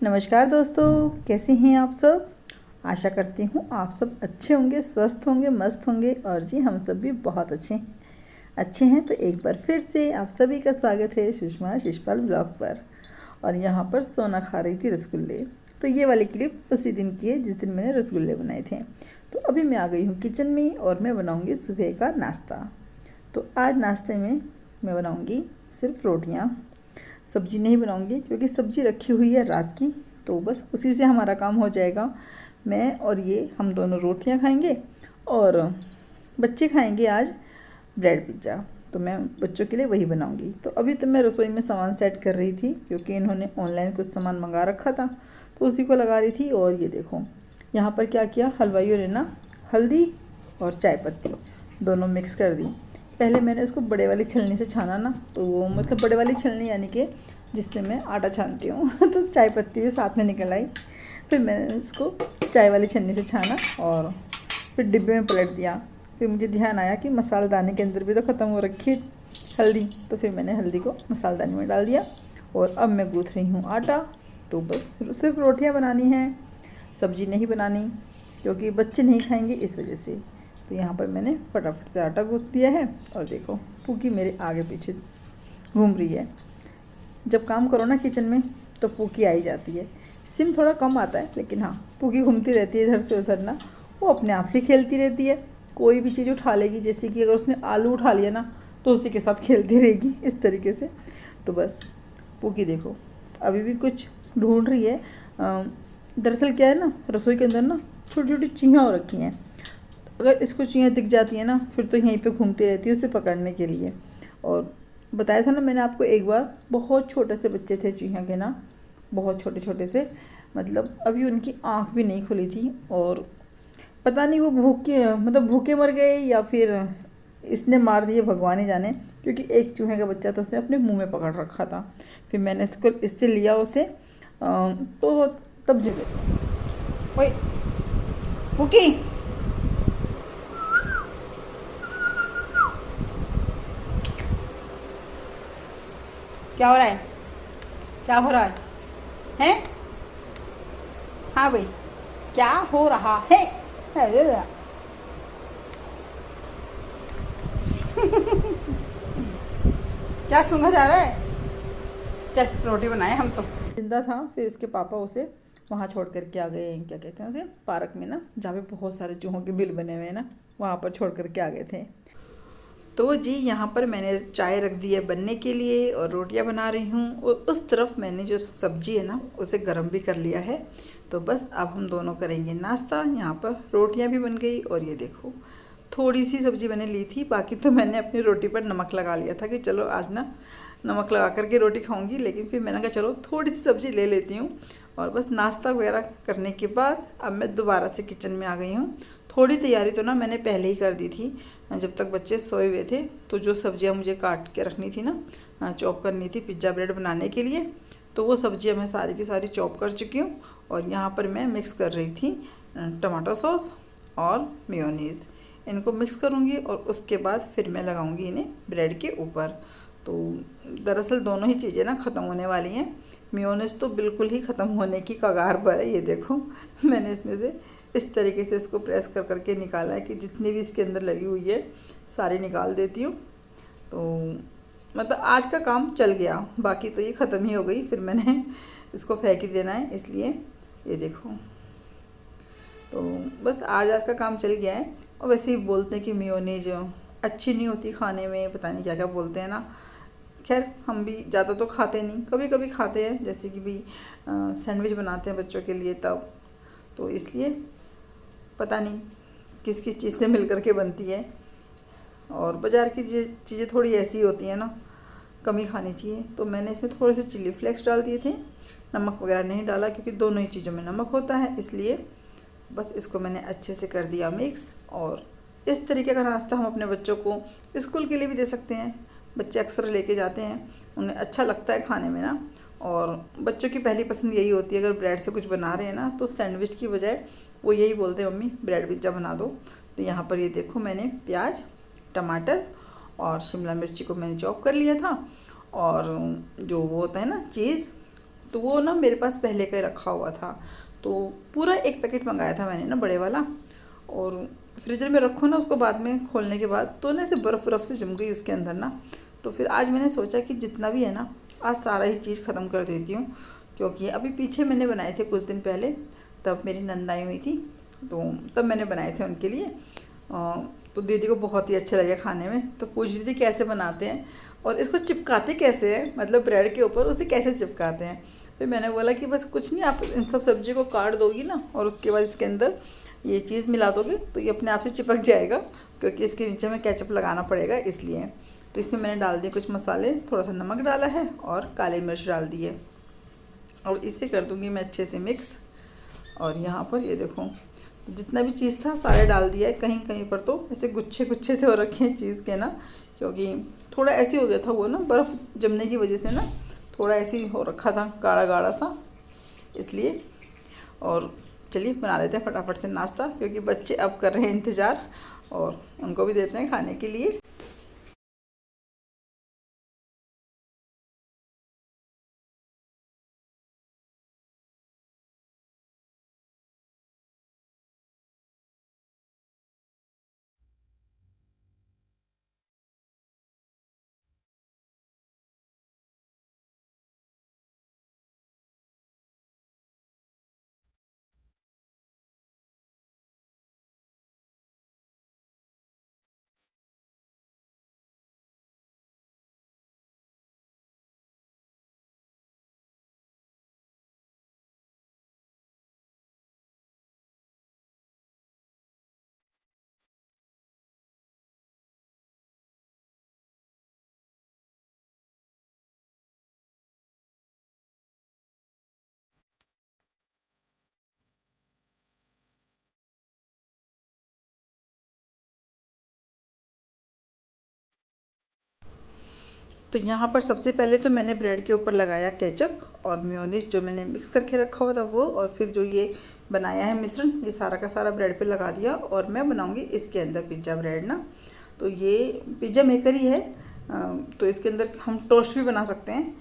नमस्कार दोस्तों, कैसे हैं आप सब। आशा करती हूँ आप सब अच्छे होंगे, स्वस्थ होंगे, मस्त होंगे। और जी हम सब भी बहुत अच्छे हैं। तो एक बार फिर से आप सभी का स्वागत है सुषमा शिषपाल ब्लॉग पर। और यहाँ पर सोना खा रही थी रसगुल्ले। तो ये वाली क्लिप उसी दिन की है जिस दिन मैंने रसगुल्ले बनाए थे। तो अभी मैं आ गई हूँ किचन में और मैं बनाऊँगी सुबह का नाश्ता। तो आज नाश्ते में मैं बनाऊँगी सिर्फ रोटियाँ, सब्जी नहीं बनाऊंगी क्योंकि सब्जी रखी हुई है रात की। तो बस उसी से हमारा काम हो जाएगा। मैं और ये हम दोनों रोटियां खाएंगे और बच्चे खाएंगे आज ब्रेड पिज़्ज़ा। तो मैं बच्चों के लिए वही बनाऊंगी। तो अभी तो मैं रसोई में सामान सेट कर रही थी क्योंकि इन्होंने ऑनलाइन कुछ सामान मंगा रखा था, तो उसी को लगा रही थी। और ये देखो यहाँ पर क्या किया, हलवाइयों ने ना हल्दी और चाय पत्ती दोनों मिक्स कर दी। पहले मैंने उसको बड़े वाली छलनी से छाना ना, तो वो मतलब बड़े वाली छलनी यानी कि जिससे मैं आटा छानती हूँ तो चाय पत्ती भी साथ में निकल आई। फिर मैंने इसको चाय वाली छलनी से छाना और फिर डिब्बे में पलट दिया। फिर मुझे ध्यान आया कि मसालदानी के अंदर भी तो ख़त्म हो रखी है हल्दी, तो फिर मैंने हल्दी को मसालदानी में डाल दिया। और अब मैं गूँथ रही हूँ आटा। तो बस सिर्फ रोटियाँ बनानी हैं, सब्जी नहीं बनानी क्योंकि बच्चे नहीं खाएँगे इस वजह से। तो यहाँ पर मैंने फटाफट से आटा गूँथ दिया है। और देखो पूकी मेरे आगे पीछे घूम रही है। जब काम करो ना किचन में तो पूकी आई जाती है। सिम थोड़ा कम आता है लेकिन हाँ पूकी घूमती रहती है इधर से उधर ना, वो अपने आप से खेलती रहती है। कोई भी चीज़ उठा लेगी, जैसे कि अगर उसने आलू उठा लिया ना तो उसी के साथ खेलती रहेगी इस तरीके से। तो बस पूकी देखो अभी भी कुछ ढूंढ रही है। दरअसल क्या है ना, रसोई के अंदर ना छोटी छोटी चीज़ें हो रखी हैं। अगर इसको चीज़ें दिख जाती है ना फिर तो यहीं पे घूमती रहती है उसे पकड़ने के लिए। और बताया था ना मैंने आपको एक बार, बहुत छोटे से बच्चे थे चूहिया के ना, बहुत छोटे छोटे से, मतलब अभी उनकी आँख भी नहीं खुली थी। और पता नहीं वो भूखे मर गए या फिर इसने मार दिए, भगवान ही जाने। क्योंकि एक चूहे का बच्चा तो उसने अपने मुंह में पकड़ रखा था। फिर मैंने इससे लिया उसे, तो तब जगह ओए भूखी क्या हो रहा है, क्या हो रहा है हैं? हाँ भाई क्या हो रहा है? अरे क्या सूंघा जा रहा है? चल रोटी बनाए हम तो। जिंदा था, फिर इसके पापा उसे वहाँ छोड़ करके आ गए, क्या कहते हैं उसे, पार्क में ना, जहाँ पे बहुत सारे चूहों के बिल बने हुए हैं ना, वहाँ पर छोड़ करके आ गए थे। तो जी यहाँ पर मैंने चाय रख दी है बनने के लिए और रोटियां बना रही हूँ। और उस तरफ मैंने जो सब्जी है ना उसे गर्म भी कर लिया है। तो बस अब हम दोनों करेंगे नाश्ता। यहाँ पर रोटियां भी बन गई और ये देखो थोड़ी सी सब्जी मैंने ली थी, बाकी तो मैंने अपनी रोटी पर नमक लगा लिया था कि चलो आज ना नमक लगा करके रोटी खाऊंगी। लेकिन फिर मैंने कहा चलो थोड़ी सी सब्ज़ी ले लेती हूँ। और बस नाश्ता वगैरह करने के बाद अब मैं दोबारा से किचन में आ गई हूँ। थोड़ी तैयारी तो ना मैंने पहले ही कर दी थी, जब तक बच्चे सोए हुए थे। तो जो सब्जियाँ मुझे काट के रखनी थी ना, चॉप करनी थी पिज़्ज़ा ब्रेड बनाने के लिए, तो वो सब्जियाँ मैं सारी की सारी चॉप कर चुकी हूँ। और यहाँ पर मैं मिक्स कर रही थी टमाटो सॉस और मेयोनीज़। इनको मिक्स करूँगी और उसके बाद फिर मैं लगाऊँगी इन्हें ब्रेड के ऊपर। तो दरअसल दोनों ही चीज़ें ना ख़त्म होने वाली हैं। मेयोनीज़ तो बिल्कुल ही ख़त्म होने की कगार पर है। ये देखो मैंने इसमें से इस तरीके से इसको प्रेस कर करके निकाला है कि जितनी भी इसके अंदर लगी हुई है सारी निकाल देती हूँ। तो मतलब आज का काम चल गया, बाकी तो ये ख़त्म ही हो गई। फिर मैंने इसको फेंक ही देना है, इसलिए ये देखो। तो बस आज का काम चल गया है। और वैसे ही बोलते हैं कि मेयोनीज अच्छी नहीं होती खाने में, पता नहीं क्या क्या बोलते हैं ना। खैर हम भी ज़्यादा तो खाते नहीं, कभी कभी खाते हैं, जैसे कि भी सैंडविच बनाते हैं बच्चों के लिए तब। तो इसलिए पता नहीं किस किस चीज़ से मिल करके बनती है। और बाज़ार की चीज़ें थोड़ी ऐसी होती हैं ना, कम ही खानी चाहिए। तो मैंने इसमें थोड़े से चिली फ्लेक्स डाल दिए थे, नमक वगैरह नहीं डाला क्योंकि दोनों ही चीज़ों में नमक होता है। इसलिए बस इसको मैंने अच्छे से कर दिया मिक्स। और इस तरीके का नाश्ता हम अपने बच्चों को स्कूल के लिए भी दे सकते हैं। बच्चे अक्सर लेके जाते हैं, उन्हें अच्छा लगता है खाने में ना। और बच्चों की पहली पसंद यही होती है, अगर ब्रेड से कुछ बना रहे हैं ना तो सैंडविच की बजाय वो यही बोलते हैं मम्मी ब्रेड पिज़्ज़ा बना दो। तो यहाँ पर ये देखो मैंने प्याज, टमाटर और शिमला मिर्ची को मैंने चॉप कर लिया था। और जो वो होता है ना चीज़, तो वो ना मेरे पास पहले का ही रखा हुआ था, तो पूरा एक पैकेट मंगाया था मैंने ना बड़े वाला, और फ्रीजर में रखो ना, उसको बाद में खोलने के बाद तो ना ऐसे बर्फ़ से जम गई उसके अंदर ना। तो फिर आज मैंने सोचा कि जितना भी है ना आज सारा ही चीज़ ख़त्म कर देती हूँ, क्योंकि अभी पीछे मैंने बनाए थे कुछ दिन पहले, तब मेरी नंद आई हुई थी, तो तब मैंने बनाए थे उनके लिए। तो दीदी को बहुत ही अच्छे लगे खाने में, तो पूछ रही थी कैसे बनाते हैं और इसको चिपकाते कैसे हैं, मतलब ब्रेड के ऊपर उसे कैसे चिपकाते हैं। फिर मैंने बोला कि बस कुछ नहीं, आप इन सब सब्जी को काट दोगी ना और उसके बाद इसके अंदर ये चीज़ मिला दोगे तो ये अपने आप से चिपक जाएगा, क्योंकि इसके नीचे में केचप लगाना पड़ेगा इसलिए। तो इसमें मैंने डाल दिए कुछ मसाले, थोड़ा सा नमक डाला है और काली मिर्च डाल दी है, और इसे कर दूँगी मैं अच्छे से मिक्स। और यहाँ पर ये देखो जितना भी चीज़ था सारे डाल दिया है। कहीं कहीं पर तो ऐसे गुच्छे गुच्छे से हो रखे हैं चीज़ के ना, क्योंकि थोड़ा ऐसे हो गया था वो ना, बर्फ़ जमने की वजह से ना थोड़ा ऐसे ही हो रखा था गाढ़ा गाढ़ा सा, इसलिए। और चलिए बना लेते हैं फटाफट से नाश्ता, क्योंकि बच्चे अब कर रहे हैं इंतज़ार और उनको भी देते हैं खाने के लिए। तो यहाँ पर सबसे पहले तो मैंने ब्रेड के ऊपर लगाया केचप और मेयोनीज जो मैंने मिक्स करके रखा हुआ था वो, और फिर जो ये बनाया है मिश्रण ये सारा का सारा ब्रेड पे लगा दिया। और मैं बनाऊंगी इसके अंदर पिज़्ज़ा ब्रेड ना, तो ये पिज़्ज़ा मेकर ही है, तो इसके अंदर हम टोस्ट भी बना सकते हैं।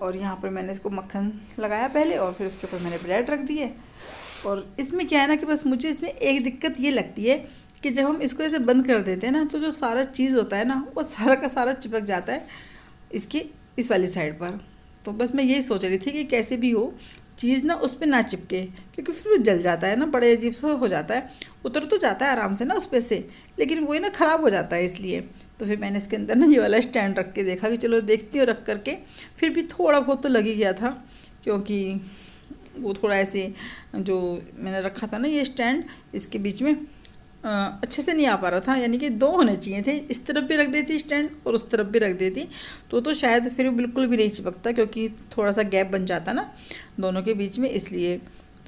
और यहाँ पर मैंने इसको मक्खन लगाया पहले और फिर उसके ऊपर मैंने ब्रेड रख दिए। और इसमें क्या है ना कि बस मुझे इसमें एक दिक्कत ये लगती है कि जब हम इसको ऐसे बंद कर देते हैं ना, तो जो सारा चीज़ होता है ना वो सारा का सारा चिपक जाता है इसकी इस वाली साइड पर। तो बस मैं यही सोच रही थी कि कैसे भी हो चीज़ ना उस पर ना चिपके, क्योंकि फिर वो जल जाता है ना, बड़े अजीब सा हो जाता है। उतर तो जाता है आराम से ना उस पर से, लेकिन वही ना ख़राब हो जाता है इसलिए। तो फिर मैंने इसके अंदर ना ये वाला स्टैंड रख के देखा कि चलो देखती हूँ रख करके, फिर भी थोड़ा बहुत तो लग ही गया था, क्योंकि वो थोड़ा ऐसे जो मैंने रखा था ना ये स्टैंड, इसके बीच में अच्छे से नहीं आ पा रहा था, यानी कि दो होने चाहिए थे, इस तरफ भी रख देती स्टैंड और उस तरफ भी रख देती तो शायद फिर बिल्कुल भी नहीं चिपकता, क्योंकि थोड़ा सा गैप बन जाता ना दोनों के बीच में, इसलिए।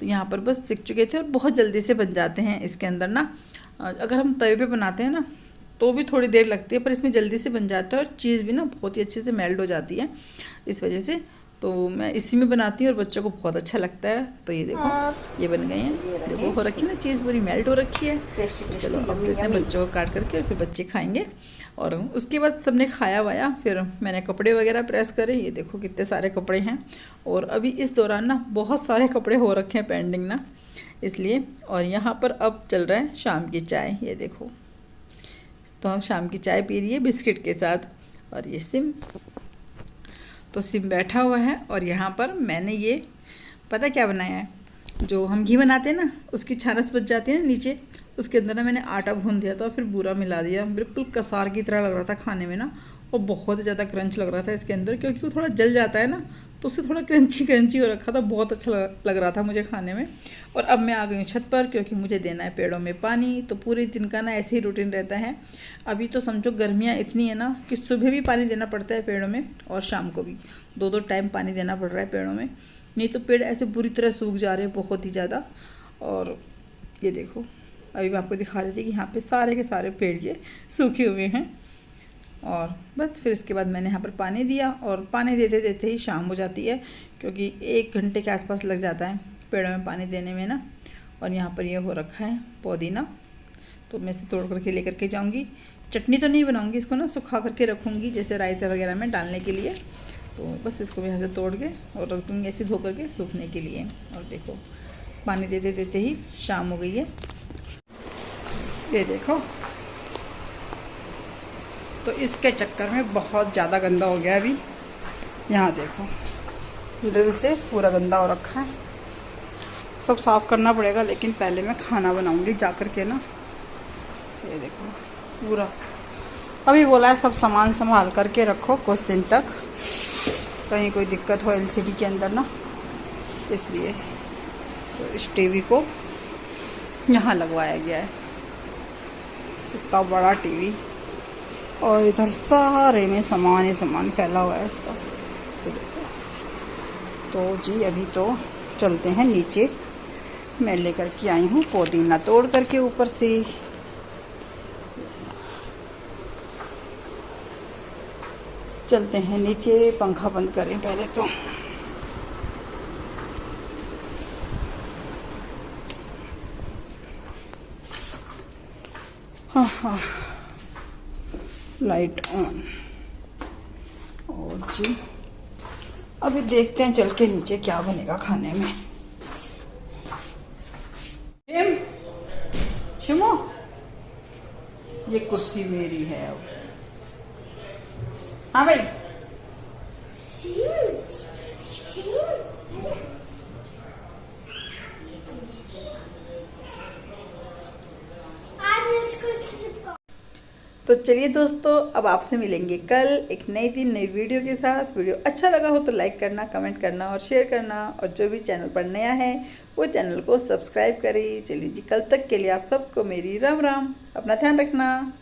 तो यहाँ पर बस सीख चुके थे और बहुत जल्दी से बन जाते हैं इसके अंदर ना। अगर हम तवे पे बनाते हैं ना तो भी थोड़ी देर लगती है, पर इसमें जल्दी से बन जाता है और चीज़ भी ना बहुत ही अच्छे से मेल्ट हो जाती है इस वजह से। तो मैं इसी में बनाती हूँ और बच्चों को बहुत अच्छा लगता है। तो ये देखो ये बन गए हैं, देखो हो रखी है ना चीज़ पूरी मेल्ट हो रखी है। तो चलो अब देते हैं बच्चों को काट करके, फिर बच्चे खाएंगे। और उसके बाद सबने खाया वाया, फिर मैंने कपड़े वगैरह प्रेस करे। ये देखो कितने सारे कपड़े हैं, और अभी इस दौरान ना बहुत सारे कपड़े हो रखे हैं पेंडिंग ना, इसलिए। और यहाँ पर अब चल रहा है शाम की चाय, ये देखो। तो हम शाम की चाय पी रही है बिस्किट के साथ। और ये सिम, तो सिम बैठा हुआ है। और यहाँ पर मैंने ये पता क्या बनाया है, जो हम घी बनाते हैं ना उसकी छानस बच जाती है ना नीचे, उसके अंदर ना मैंने आटा भून दिया था और फिर बूरा मिला दिया, बिल्कुल कसार की तरह लग रहा था खाने में ना, और बहुत ज़्यादा क्रंच लग रहा था इसके अंदर, क्योंकि वो थोड़ा जल जाता है ना तो उससे थोड़ा क्रंची क्रंची हो रखा था, बहुत अच्छा लग रहा था मुझे खाने में। और अब मैं आ गई हूँ छत पर, क्योंकि मुझे देना है पेड़ों में पानी। तो पूरे दिन का ना ऐसे ही रूटीन रहता है। अभी तो समझो गर्मियाँ इतनी है ना कि सुबह भी पानी देना पड़ता है पेड़ों में और शाम को भी, दो टाइम पानी देना पड़ रहा है पेड़ों में, नहीं तो पेड़ ऐसे बुरी तरह सूख जा रहे हैं बहुत ही ज़्यादा। और ये देखो अभी मैं आपको दिखा रही थी कि यहाँ पे सारे के सारे पेड़ ये सूखे हुए हैं। और बस फिर इसके बाद मैंने यहाँ पर पानी दिया, और पानी देते देते ही शाम हो जाती है, क्योंकि 1 घंटे के आसपास लग जाता है पेड़ों में पानी देने में ना। और यहाँ पर ये हो रखा है पुदीना, तो मैं इसे तोड़ करके लेकर के जाऊँगी। चटनी तो नहीं बनाऊँगी, इसको ना सुखा करके रखूँगी जैसे रायता वगैरह में डालने के लिए। तो बस इसको भी यहाँ से तोड़ के और रख दूँगी ऐसे धो करके सूखने के लिए। और देखो पानी देते देते ही शाम हो गई है। ये देखो, तो इसके चक्कर में बहुत ज़्यादा गंदा हो गया। अभी यहाँ देखो ड्रिल से पूरा गंदा हो रखा है, सब साफ़ करना पड़ेगा। लेकिन पहले मैं खाना बनाऊंगी जा कर के ना। ये देखो पूरा, अभी बोला है सब सामान संभाल करके रखो कुछ दिन तक, कहीं कोई दिक्कत हो एलसीडी के अंदर ना, इसलिए तो इस टीवी को यहाँ लगवाया गया है। इतना बड़ा टीवी और इधर सारे में सामान ही सामान फैला हुआ है इसका। तो जी अभी तो चलते हैं नीचे। मैं लेकर के आई हूँ पुदीना तोड़ करके ऊपर से। चलते हैं नीचे, पंखा बंद करें पहले तो। हाँ, लाइट ऑन। और जी अभी देखते हैं चल के नीचे क्या बनेगा खाने में। शिमो, ये कुर्सी मेरी है अब। हाँ भाई, तो चलिए दोस्तों, अब आपसे मिलेंगे कल एक नई दिन नई वीडियो के साथ। वीडियो अच्छा लगा हो तो लाइक करना, कमेंट करना और शेयर करना। और जो भी चैनल पर नया है वो चैनल को सब्सक्राइब करें। चलिए जी, कल तक के लिए आप सबको मेरी राम राम। अपना ध्यान रखना।